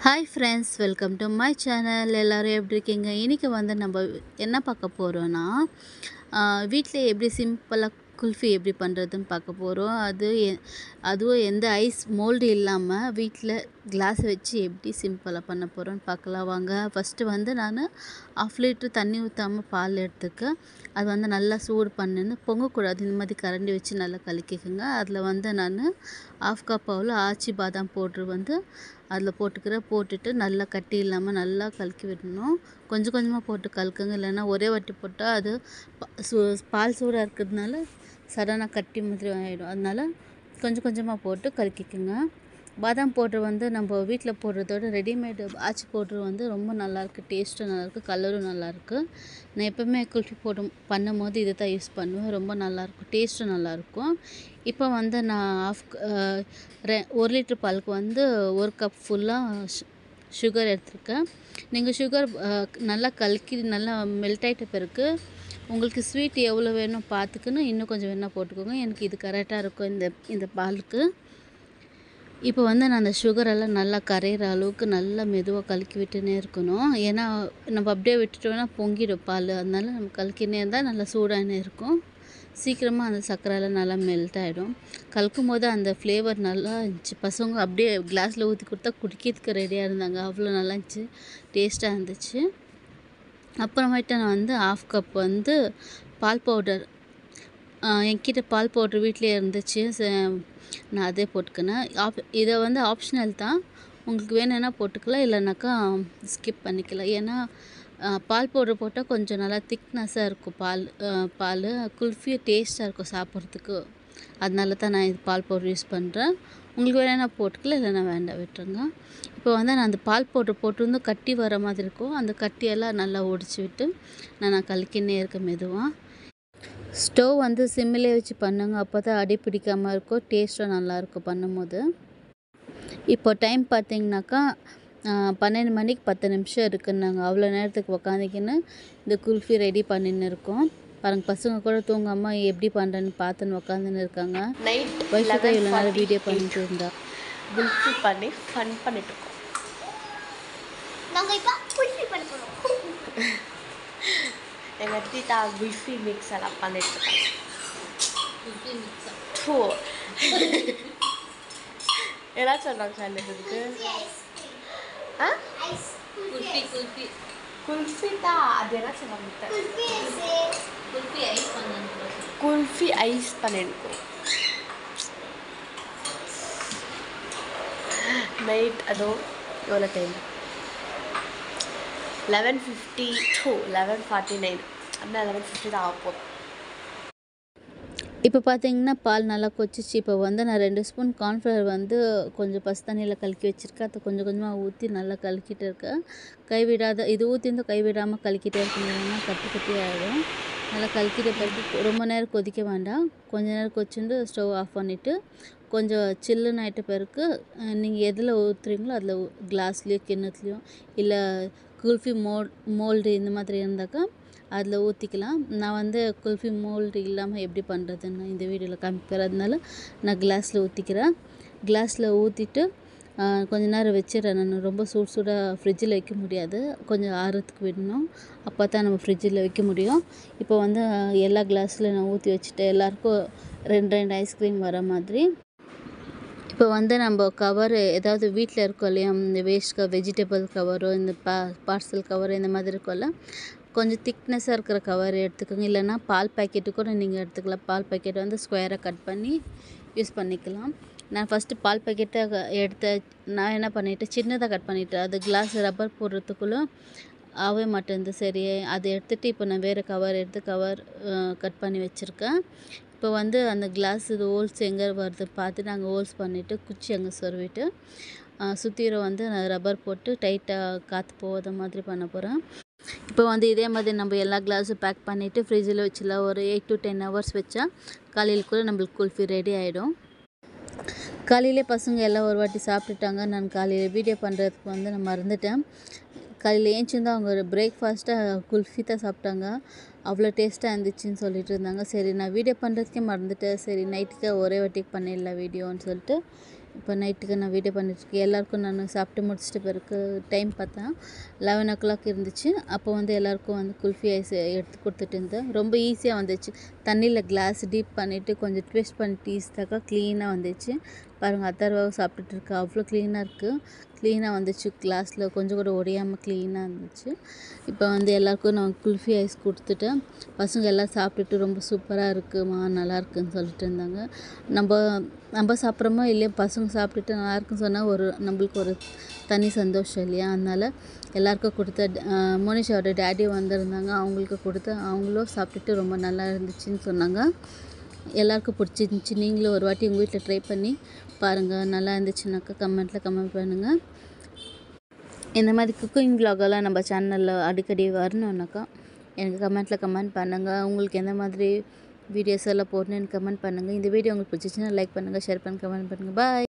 Hi friends, welcome to my channel. எல்லோரும் எப்படி இருக்கீங்க? இன்றைக்கி வந்து நம்ம என்ன பார்க்க போகிறோன்னா, வீட்டில் எப்படி சிம்பிளாக குல்ஃபி எப்படி பண்ணுறதுன்னு பார்க்க போகிறோம். அதுவும் எந்த ஐஸ் மோல்டு இல்லாமல் வீட்டில் கிளாஸ் வச்சு எப்படி சிம்பிளாக பண்ண போகிறோன்னு பார்க்கலாம் வாங்க. ஃபஸ்ட்டு வந்து நான் 1/2 லிட்டர் தண்ணி ஊற்றாமல் பால் எடுத்துக்க. அது வந்து நல்லா சூடு பண்ணுன்னு பொங்கக்கூடாது. இந்த மாதிரி கரண்டி வச்சு நல்லா கலக்கிக்குங்க. அதில் வந்து நான் 1/2 கப் அளவு ஆச்சி பாதாம் பவுட்ரு வந்து அதில் போட்டுட்டு நல்லா கட்டி இல்லாமல் நல்லா கலக்கி விடணும். கொஞ்சம் கொஞ்சமாக போட்டு கலக்குங்க, இல்லைன்னா ஒரே வாட்டி போட்டால் அது பால் சூடாக இருக்கிறதுனால சடனாக கட்டி மாதிரி ஆகிடும். அதனால் கொஞ்சம் கொஞ்சமாக போட்டு கலக்கிக்குங்க. பாதாம் பவுட்ரு வந்து நம்ம வீட்டில் போடுறதோட ரெடிமேடு ஆச்சி பவுட்ரு வந்து ரொம்ப நல்லாயிருக்கு, டேஸ்ட்டும் நல்லாயிருக்கு, கலரும் நல்லாயிருக்கு. நான் எப்போவுமே குல்ஃபி பண்ணும் போது இதை தான் யூஸ் பண்ணுவேன். ரொம்ப நல்லாயிருக்கும், டேஸ்ட்டும் நல்லாயிருக்கும். இப்போ வந்து நான் 1 லிட்டர் பாலுக்கு வந்து 1 கப் ஃபுல்லாக சுகர் எடுத்துருக்கேன். நீங்கள் சுகர் நல்லா கலக்கி நல்லா மெல்ட் ஆகிட்ட பிறகு உங்களுக்கு ஸ்வீட் எவ்வளோ வேணும் பார்த்துக்குன்னு இன்னும் கொஞ்சம் வேணால் போட்டுக்கோங்க. எனக்கு இது கரெக்டாக இருக்கும் இந்த பாலுக்கு. இப்போ வந்து நான் அந்த சுகரெல்லாம் நல்லா கரையிற அளவுக்கு நல்லா மெதுவாக கலக்கி விட்டுனே இருக்கணும். ஏன்னா நம்ம அப்படியே விட்டுட்டோம்னா பொங்கிடும் பால். அதனால நம்ம கலக்கினே இருந்தால் நல்லா சூடானே இருக்கும். சீக்கிரமாக அந்த சர்க்கரைலாம் நல்லா மெல்ட் ஆகிடும். கலக்கும் போது அந்த ஃப்ளேவர் நல்லா இருந்துச்சு. பசங்க அப்படியே கிளாஸில் ஊற்றி கொடுத்தா குடிக்கிறதுக்கு ரெடியாக இருந்தாங்க. அவ்வளோ நல்லா இருந்துச்சு, டேஸ்ட்டாக இருந்துச்சு. அப்புறமேட்டு நான் வந்து 1/2 கப் வந்து பால் பவுடர், என்கிட்ட பால் பவுட்ரு வீட்டிலே இருந்துச்சு, நான் அதே போட்டுக்கினேன். இதை வந்து ஆப்ஷனல் தான், உங்களுக்கு வேணும்னா போட்டுக்கலாம், இல்லைனாக்கா ஸ்கிப் பண்ணிக்கலாம். ஏன்னா பால் பவுட்ரு போட்டால் கொஞ்சம் நல்லா திக்னஸ்ஸாக இருக்கும். பால் குல்ஃபி டேஸ்ட்டாக இருக்கும் சாப்பிட்றதுக்கு. அதனால தான் நான் இது பால் பவுட்ரு யூஸ் பண்ணுறேன். உங்களுக்கு வேணும்னா போட்டுக்கலாம், இல்லைன்னா வேண்டாம், விட்டுருங்க. இப்போ வந்து நான் அந்த பால் பவுட்ரு போட்டிருந்தும் கட்டி வர மாதிரி இருக்கும். அந்த கட்டியெல்லாம் நல்லா ஒடிச்சு விட்டு நான் கலக்கின்னே இருக்கேன் மெதுவாக. ஸ்டவ் வந்து சிம்மிலே வச்சு பண்ணுங்க, அப்போ தான் அடி பிடிக்காமல் இருக்கும், டேஸ்ட்டும் நல்லாயிருக்கும் பண்ணும்போது. இப்போ டைம் பார்த்திங்கனாக்கா 12 மணிக்கு 10 நிமிஷம் இருக்குன்னு. நாங்கள் அவ்வளோ நேரத்துக்கு உக்காந்துக்கின்னு இந்த குல்ஃபி ரெடி பண்ணின்னு இருக்கோம். பாருங்கள், பசங்க கூட தூங்காமல் எப்படி பண்ணுறேன்னு பார்த்துன்னு உக்காந்துன்னு இருக்காங்க. வயசுக்கு இவ்வளோ நேரம் வீடியோ பண்ணிட்டு இருந்தா குல்ஃபி பண்ணி ஃபன் பண்ணிட்டு இருக்கோம். நாங்கள் இப்போ குல்ஃபி பண்ண போகிறோம். எங்கள் தீட்டா குல்ஃபி மிக்ஸ் எல்லாம் பண்ணிட்டு இருக்காங்க. என்ன சொல்கிறாங்க சொல்லுறதுக்கு? குல்ஃபி தான், அது என்ன சொல்லுவாங்க? குல்ஃபி ஐஸ் பண்ணிருக்கோம். நைட் அதுவும் எவ்வளோ டைம்? 11:52 11:49 அப்படின்னா 11:50 தான் ஆகும். இப்போ பார்த்தீங்கன்னா பால் நல்லா கொச்சிச்சு. இப்போ வந்து நான் 2 ஸ்பூன் கார்ன்ஃப்ளவர் வந்து கொஞ்சம் பசு தண்ணியில் கலக்கி வச்சுருக்கேன். அதை கொஞ்சம் கொஞ்சமாக ஊற்றி நல்லா கலக்கிட்டு இருக்கேன். கைவிடாத இது ஊற்றிருந்து கைவிடாமல் கலக்கிட்டே இருக்கணும்னா கட்டி ஆகிடும். நல்லா கலக்கிட்ட பிறகு ரொம்ப நேரம் கொதிக்க வேண்டாம். கொஞ்சம் நேரம் கொச்சிருந்து ஸ்டவ் ஆஃப் பண்ணிவிட்டு கொஞ்சம் சில்லுன்னு ஆகிட்ட பிறகு நீங்கள் எதில் ஊற்றுறீங்களோ அதில் கிளாஸ்லேயோ கிண்ணத்துலேயோ இல்லை குல்ஃபி மோல்டு இந்த மாதிரி இருந்தாக்கா அதில் ஊற்றிக்கலாம். நான் வந்து குல்ஃபி மோல்டு இல்லாமல் எப்படி பண்ணுறதுன்னு இந்த வீடியோவில் காமிக்கிறதுனால நான் கிளாஸில் ஊற்றிக்கிறேன். கிளாஸில் ஊற்றிட்டு கொஞ்சம் நேரம் வச்சிடறேன். நான் ரொம்ப சூடாக ஃப்ரிட்ஜில் வைக்க முடியாது, கொஞ்சம் ஆறுறதுக்கு விடணும், அப்போ தான் நம்ம ஃப்ரிட்ஜில் வைக்க முடியும். இப்போ வந்து எல்லா கிளாஸில் நான் ஊற்றி வச்சுட்டு எல்லாேருக்கும் 2 ஐஸ்கிரீம் வர மாதிரி. இப்போ வந்து நம்ம கவர் ஏதாவது வீட்டில் இருக்கோம் இல்லையா, இந்த வேஸ்ட் வெஜிடபிள் கவரோ இந்த பார்சல் கவர் இந்த மாதிரி இருக்கும்ல, கொஞ்சம் திக்னஸாக இருக்கிற கவர் எடுத்துக்கோங்க. இல்லைன்னா பால் பேக்கெட்டு கூட நீங்கள் எடுத்துக்கலாம். பால் பேக்கெட் வந்து ஸ்கொயராக கட் பண்ணி யூஸ் பண்ணிக்கலாம். நான் ஃபஸ்ட்டு பால் பேக்கெட்டை நான் என்ன பண்ணிவிட்டேன், சின்னதாக கட் பண்ணிவிட்டேன். அது கிளாஸ் ரப்பர் போடுறதுக்குள்ளே ஆகவே மாட்டேங்குது. சரி, அதை எடுத்துகிட்டு இப்போ நான் வேறு கவர் கட் பண்ணி வச்சுருக்கேன். இப்போ வந்து அந்த கிளாஸ் இது ஹோல்ஸ் எங்கே வருது பார்த்து நாங்கள் ஹோல்ஸ் பண்ணிவிட்டு குச்சி அங்கே சொருவிட்டு சுற்றிரும் வந்து நான் ரப்பர் போட்டு டைட்டாக காற்று போகாத மாதிரி பண்ண போகிறேன். இப்போ வந்து இதே மாதிரி நம்ம எல்லா கிளாஸும் பேக் பண்ணிவிட்டு ஃப்ரிட்ஜில் வச்சிடலாம். ஒரு 8 to 10 hours வச்சா காலையிலுக்குள்ளே நம்மளுக்கு குல்ஃபி ரெடி ஆகிடும். காலையிலே பசங்க எல்லாம் ஒரு வாட்டி சாப்பிட்டுட்டாங்க. நான் காலையில் வீடியோ பண்ணுறதுக்கு வந்து நான் மறந்துட்டேன். காலையில் ஏஞ்சிருந்தால் அவங்க ஒரு பிரேக்ஃபாஸ்ட்டாக குல்ஃபி தான் சாப்பிட்டாங்க. அவ்வளோ டேஸ்ட்டாக இருந்துச்சுன்னு சொல்லிட்டு இருந்தாங்க. சரி, நான் வீடியோ பண்ணுறதுக்கே மறந்துட்டேன். சரி, நைட்டுக்கு ஒரே வாட்டிக்கு பண்ணிடலாம் வீடியோன்னு சொல்லிட்டு இப்போ நைட்டுக்கு நான் வீடியோ பண்ணிட்டுருக்கேன். எல்லாருக்கும் நான் சாப்பிட்டு முடிச்சிட்ட பிறகு டைம் பார்த்தா 11:00 இருந்துச்சு. அப்போ வந்து எல்லாருக்கும் வந்து குல்ஃபி ஐஸ் எடுத்து கொடுத்துட்டு இருந்தேன். ரொம்ப ஈஸியாக வந்துச்சு. தண்ணியில் கிளாஸ் டீப் பண்ணிவிட்டு கொஞ்சம் ட்விஸ்ட் பண்ணிட்டு ஈஸ்டாக்கா க்ளீனாக வந்துச்சு. பாருங்கள், அதர்வாவும் சாப்பிட்டுட்டு இருக்கா. அவ்வளோ க்ளீனாக இருக்குது. க்ளீனாக வந்துச்சு. கிளாஸில் கொஞ்சம் கூட உடையாமல் க்ளீனாக இருந்துச்சு. இப்போ வந்து எல்லாருக்கும் நான் குல்ஃபி ஐஸ் கொடுத்துட்டேன். பசங்க எல்லாம் சாப்பிட்டுட்டு ரொம்ப சூப்பராக இருக்குமா, நல்லா இருக்குன்னு சொல்லிட்டு இருந்தாங்க. நம்ம சாப்பிட்றோமோ இல்லையோ, பசங்க சாப்பிட்டுட்டு நல்லா இருக்குன்னு சொன்னால் நம்மளுக்கு ஒரு தனி சந்தோஷம் இல்லையா? அதனால் எல்லாருக்கும் கொடுத்த மோனிஷாவோட டேடி வந்திருந்தாங்க. அவங்களுக்கு கொடுத்து அவங்களும் சாப்பிட்டுட்டு ரொம்ப நல்லா இருந்துச்சுன்னு சொன்னாங்க. எல்லாருக்கும் பிடிச்சிருந்துச்சி. நீங்களும் ஒரு வாட்டி உங்கள் வீட்டில் ட்ரை பண்ணி பாருங்கள். நல்லா இருந்துச்சுனாக்கா கமெண்ட் பண்ணுங்கள். இந்த மாதிரி குக்கிங் விலாகெல்லாம் நம்ம சேனலில் அடிக்கடி வரணுன்னாக்கா எனக்கு கமெண்ட் பண்ணுங்கள். உங்களுக்கு எந்த மாதிரி வீடியோஸ் எல்லாம் போடணுன்னு கமெண்ட் பண்ணுங்கள். இந்த வீடியோ உங்களுக்கு பிடிச்சிச்சின்னா லைக் பண்ணுங்கள், ஷேர் பண்ணுங்கள், கமெண்ட் பண்ணுங்கள். பாய்.